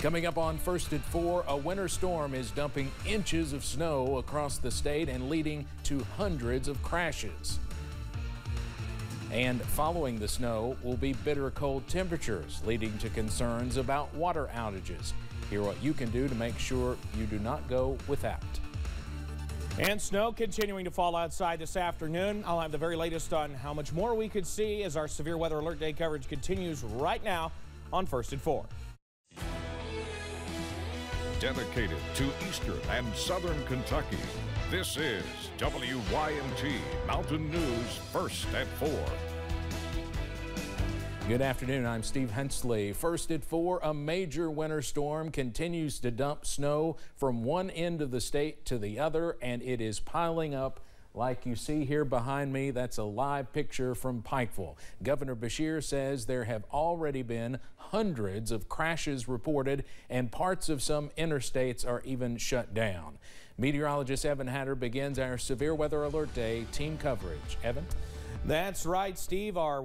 Coming up on First at 4, a winter storm is dumping inches of snow across the state and leading to hundreds of crashes. And following the snow will be bitter cold temperatures, leading to concerns about water outages. Hear what you can do to make sure you do not go without. And snow continuing to fall outside this afternoon. I'll have the very latest on how much more we could see as our severe weather alert day coverage continues right now on First at 4. Dedicated to eastern and southern Kentucky, this is WYMT Mountain News First at 4. Good afternoon, I'm Steve Hensley. First at 4, a major winter storm continues to dump snow from one end of the state to the other, and it is piling up like you see here behind me. That's a live picture from Pikeville. Governor Beshear says there have already been hundreds of crashes reported, and parts of some interstates are even shut down. Meteorologist Evan Hatter begins our severe weather alert day team coverage. Evan? That's right, Steve. Our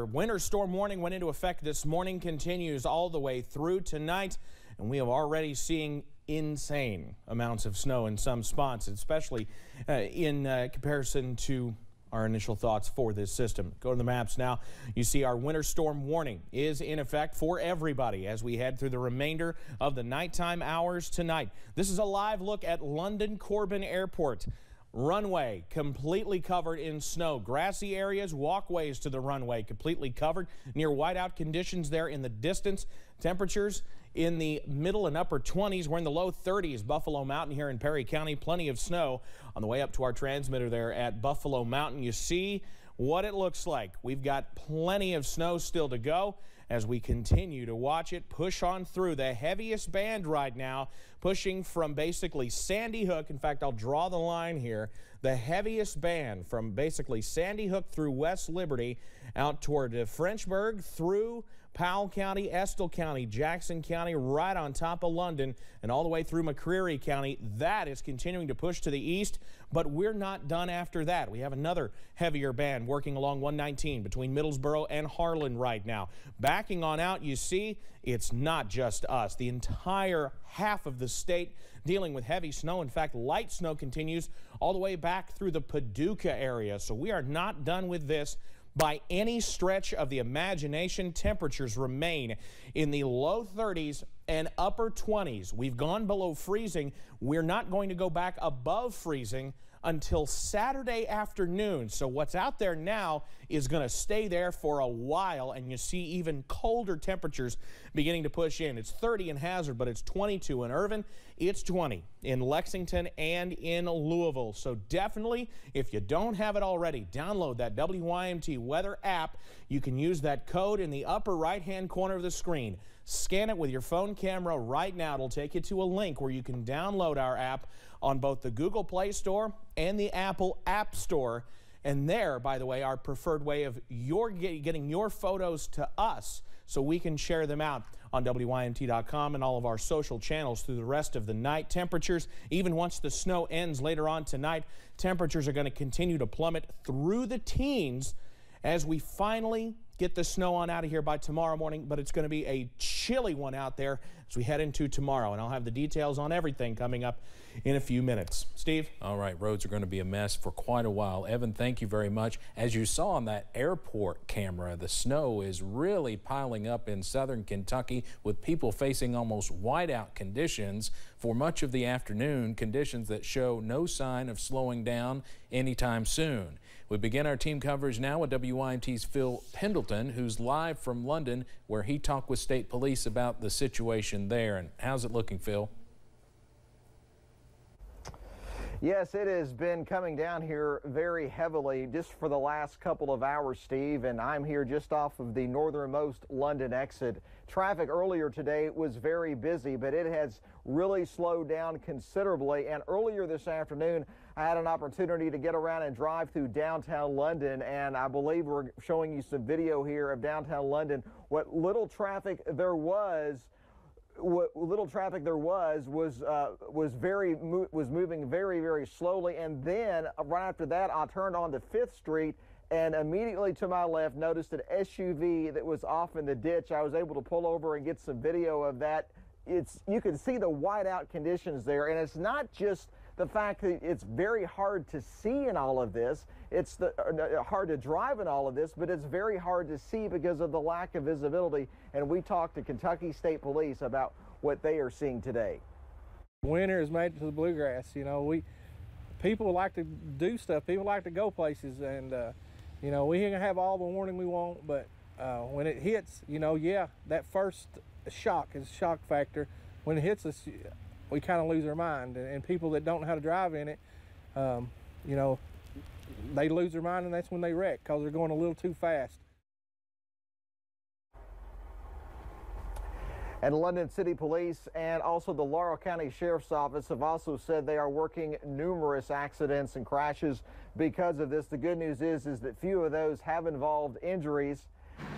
winter storm warning went into effect this morning, continues all the way through tonight, and we are already seeing insane amounts of snow in some spots, especially in comparison to our initial thoughts for this system. Go to the maps now. You see our winter storm warning is in effect for everybody as we head through the remainder of the nighttime hours tonight. This is a live look at London Corbin Airport. Runway completely covered in snow. Grassy areas, walkways to the runway completely covered. Near whiteout conditions there in the distance. Temperatures in the middle and upper 20s. We're in the low 30s. Buffalo Mountain here in Perry County. Plenty of snow on the way up to our transmitter there at Buffalo Mountain. You see what it looks like. We've got plenty of snow still to go as we continue to watch it push on through. The heaviest band right now pushing from basically Sandy Hook. In fact, I'll draw the line here. The heaviest band from basically Sandy Hook through West Liberty out toward Frenchburg through Powell County, Estill County, Jackson County, right on top of London, and all the way through McCreary County. That is continuing to push to the east, but we're not done after that. We have another heavier band working along 119 between Middlesboro and Harlan right now. Backing on out, you see, it's not just us. The entire half of the state dealing with heavy snow. In fact, light snow continues all the way back through the Paducah area. So we are not done with this by any stretch of the imagination. Temperatures remain in the low 30s and upper 20s. We've gone below freezing. We're not going to go back above freezing until Saturday afternoon. So what's out there now is going to stay there for a while, and you see even colder temperatures beginning to push in. It's 30 in Hazard, but it's 22 in Irvin. It's 20 in Lexington and in Louisville. So definitely, if you don't have it already, download that WYMT weather app. You can use that code in the upper right-hand corner of the screen. Scan it with your phone camera right now. It'll take you to a link where you can download our app on both the Google Play Store and the Apple App Store. And there, by the way, our preferred way of getting your photos to us so we can share them out on WYMT.com and all of our social channels through the rest of the night. Temperatures, even once the snow ends later on tonight, temperatures are going to continue to plummet through the teens as we finally get the snow on out of here by tomorrow morning, but it's going to be a chilly one out there as we head into tomorrow, and I'll have the details on everything coming up in a few minutes. Steve? All right, roads are going to be a mess for quite a while. Evan, thank you very much. As you saw on that airport camera, the snow is really piling up in southern Kentucky with people facing almost whiteout conditions for much of the afternoon, conditions that show no sign of slowing down anytime soon. We begin our team coverage now with WYMT's Phil Pendleton, who's live from London, where he talked with state police about the situation there. And how's it looking, Phil? Yes, it has been coming down here very heavily just for the last couple of hours, Steve, and I'm here just off of the northernmost London exit. Traffic earlier today was very busy, but it has really slowed down considerably, and earlier this afternoon I had an opportunity to get around and drive through downtown London, and I believe we're showing you some video here of downtown London. What little traffic there was was moving very, very slowly, and then right after that I turned on to 5th Street and immediately to my left noticed an SUV that was off in the ditch. I was able to pull over and get some video of that you can see the whiteout conditions there, and it's not just the fact that it's very hard to see in all of this. It's hard to drive in all of this, but it's very hard to see because of the lack of visibility. And we talked to Kentucky State Police about what they are seeing today. Winter is made to the bluegrass. You know, people like to do stuff. People like to go places, and you know, we can have all the warning we want, but when it hits, you know, yeah, that first shock is shock factor. When it hits us, we kind of lose our mind, and people that don't know how to drive in it, you know, they lose their mind, and that's when they wreck because they're going a little too fast. And London City Police and also the Laurel County Sheriff's Office have also said they are working numerous accidents and crashes because of this. The good news is that few of those have involved injuries.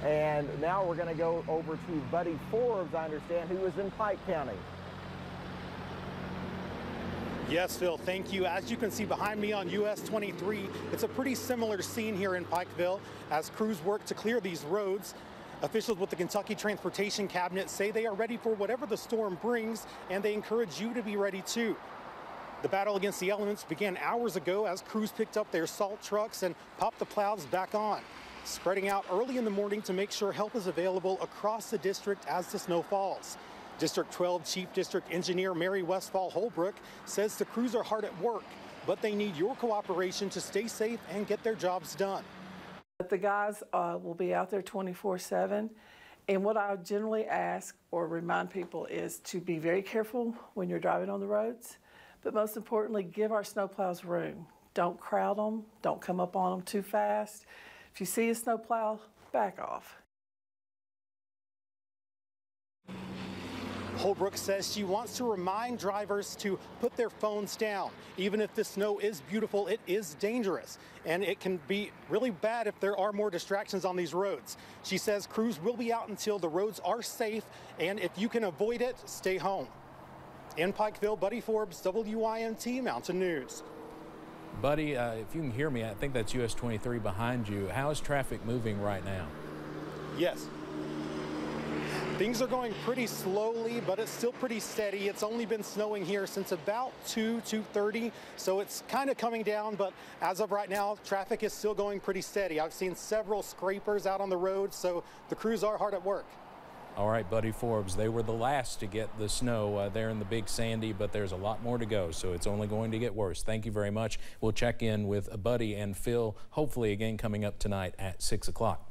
And now we're going to go over to Buddy Forbes, I understand, who is in Pike County. Yes, Phil, thank you. As you can see behind me on US 23, it's a pretty similar scene here in Pikeville as crews work to clear these roads. Officials with the Kentucky Transportation Cabinet say they are ready for whatever the storm brings, and they encourage you to be ready too. The battle against the elements began hours ago as crews picked up their salt trucks and popped the plows back on, spreading out early in the morning to make sure help is available across the district as the snow falls. District 12 Chief District Engineer Mary Westfall Holbrook says the crews are hard at work, but they need your cooperation to stay safe and get their jobs done. The guys will be out there 24/7, and what I generally ask or remind people is to be very careful when you're driving on the roads, but most importantly, give our snowplows room. Don't crowd them, don't come up on them too fast. If you see a snowplow, back off. Holbrook says she wants to remind drivers to put their phones down. Even if the snow is beautiful, it is dangerous, and it can be really bad if there are more distractions on these roads. She says crews will be out until the roads are safe, and if you can avoid it, stay home. In Pikeville, Buddy Forbes, WYMT Mountain News. Buddy, if you can hear me, I think that's US 23 behind you. How is traffic moving right now? Yes. Things are going pretty slowly, but it's still pretty steady. It's only been snowing here since about 2:30, so it's kind of coming down, but as of right now, traffic is still going pretty steady. I've seen several scrapers out on the road, so the crews are hard at work. All right, Buddy Forbes, they were the last to get the snow there in the Big Sandy, but there's a lot more to go, so it's only going to get worse. Thank you very much. We'll check in with Buddy and Phil, hopefully again coming up tonight at 6 o'clock.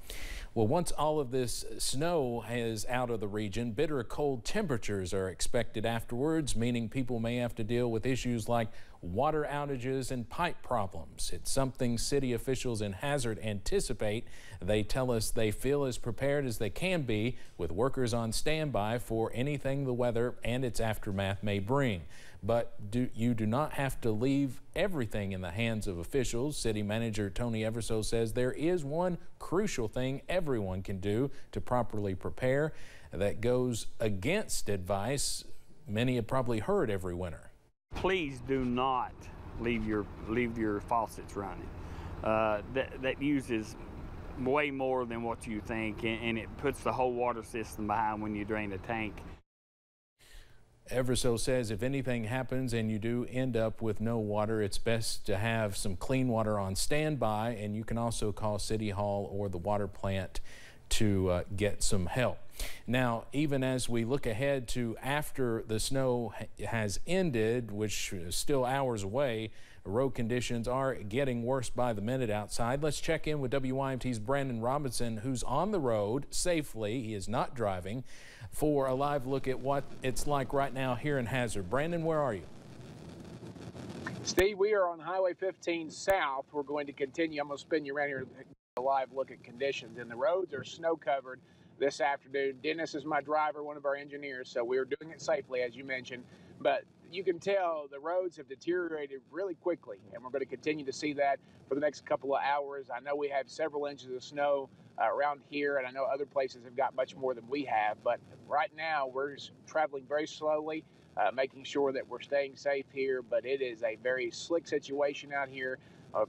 Well, once all of this snow is out of the region, bitter cold temperatures are expected afterwards, meaning people may have to deal with issues like water outages and pipe problems. It's something city officials in Hazard anticipate. They tell us they feel as prepared as they can be with workers on standby for anything the weather and its aftermath may bring. But you do not have to leave everything in the hands of officials. City Manager Tony Eversole says there is one crucial thing everyone can do to properly prepare that goes against advice many have probably heard every winter. Please do not leave your faucets running. That uses way more than what you think, and it puts the whole water system behind when you drain a tank. Eversole says if anything happens and you do end up with no water, it's best to have some clean water on standby, and you can also call City Hall or the water plant to get some help. Now, even as we look ahead to after the snow has ended, which is still hours away, road conditions are getting worse by the minute outside. Let's check in with WYMT's Brandon Robinson, who's on the road safely. He is not driving, for a live look at what it's like right now here in Hazard. Brandon, where are you? Steve, we are on Highway 15 South. We're going to continue. I'm going to spin you around here to get a live look at conditions. And the roads are snow covered this afternoon. Dennis is my driver, one of our engineers, so we're doing it safely, as you mentioned. But you can tell the roads have deteriorated really quickly, and we're going to continue to see that for the next couple of hours. I know we have several inches of snow around here, and I know other places have got much more than we have, but right now we're just traveling very slowly, making sure that we're staying safe here. But it is a very slick situation out here,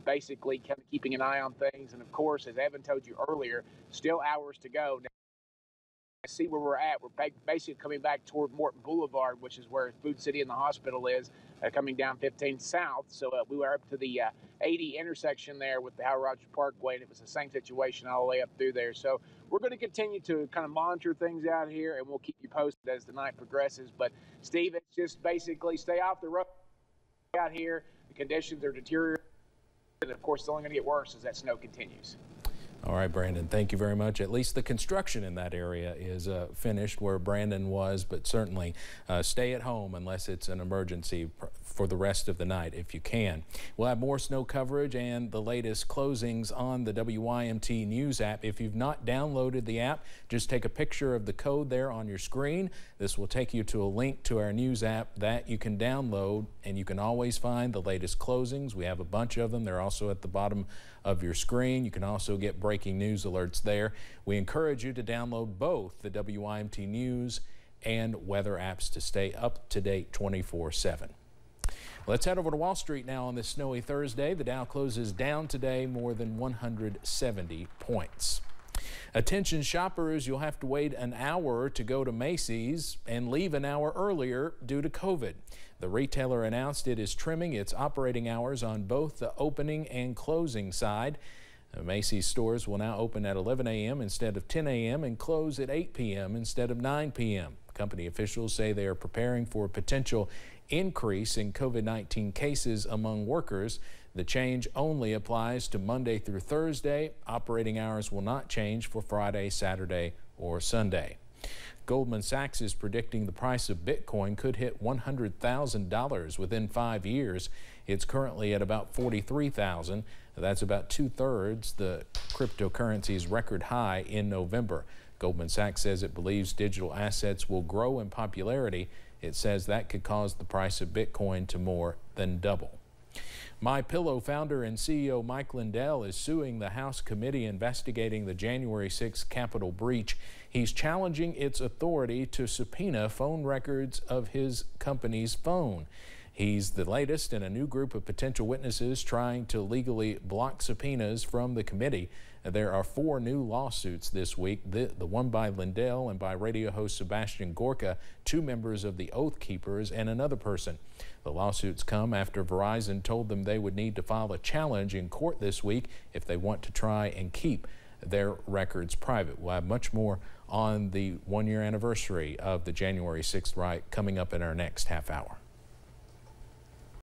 basically kind of keeping an eye on things. And of course, as Evan told you earlier, still hours to go. see where we're at. We're basically coming back toward Morton Boulevard, which is where Food City and the hospital is, coming down 15 south. So we were up to the 80 intersection there with the Howard Rogers Parkway, and it was the same situation all the way up through there. So we're going to continue to kind of monitor things out here, and we'll keep you posted as the night progresses. But Steve, it's just basically stay off the road out here. The conditions are deteriorating, and of course it's only going to get worse as that snow continues. All right, Brandon, thank you very much. At least the construction in that area is finished where Brandon was, but certainly stay at home unless it's an emergency for the rest of the night if you can. We'll have more snow coverage and the latest closings on the WYMT News app. If you've not downloaded the app, just take a picture of the code there on your screen. This will take you to a link to our news app that you can download, and you can always find the latest closings. We have a bunch of them. They're also at the bottom of your screen. You can also get breaking news alerts there. We encourage you to download both the WYMT News and weather apps to stay up to date 24/7. Let's head over to Wall Street now on this snowy Thursday. The Dow closes down today more than 170 points. Attention shoppers, you'll have to wait an hour to go to Macy's and leave an hour earlier due to COVID. The retailer announced it is trimming its operating hours on both the opening and closing side. Macy's stores will now open at 11 a.m. instead of 10 a.m. and close at 8 p.m. instead of 9 p.m. Company officials say they are preparing for a potential increase in COVID-19 cases among workers. The change only applies to Monday through Thursday. Operating hours will not change for Friday, Saturday, or Sunday. Goldman Sachs is predicting the price of Bitcoin could hit $100,000 within 5 years. It's currently at about $43,000. That's about 2/3 the cryptocurrency's record high in November. Goldman Sachs says it believes digital assets will grow in popularity. It says that could cause the price of Bitcoin to more than double. MyPillow founder and CEO Mike Lindell is suing the House committee investigating the January 6th Capitol breach. He's challenging its authority to subpoena phone records of his company's phone. He's the latest in a new group of potential witnesses trying to legally block subpoenas from the committee. There are 4 new lawsuits this week, the one by Lindell and by radio host Sebastian Gorka, 2 members of the Oath Keepers, and another person. The lawsuits come after Verizon told them they would need to file a challenge in court this week if they want to try and keep their records private. We'll have much more on the 1-year anniversary of the January 6th riot coming up in our next half hour.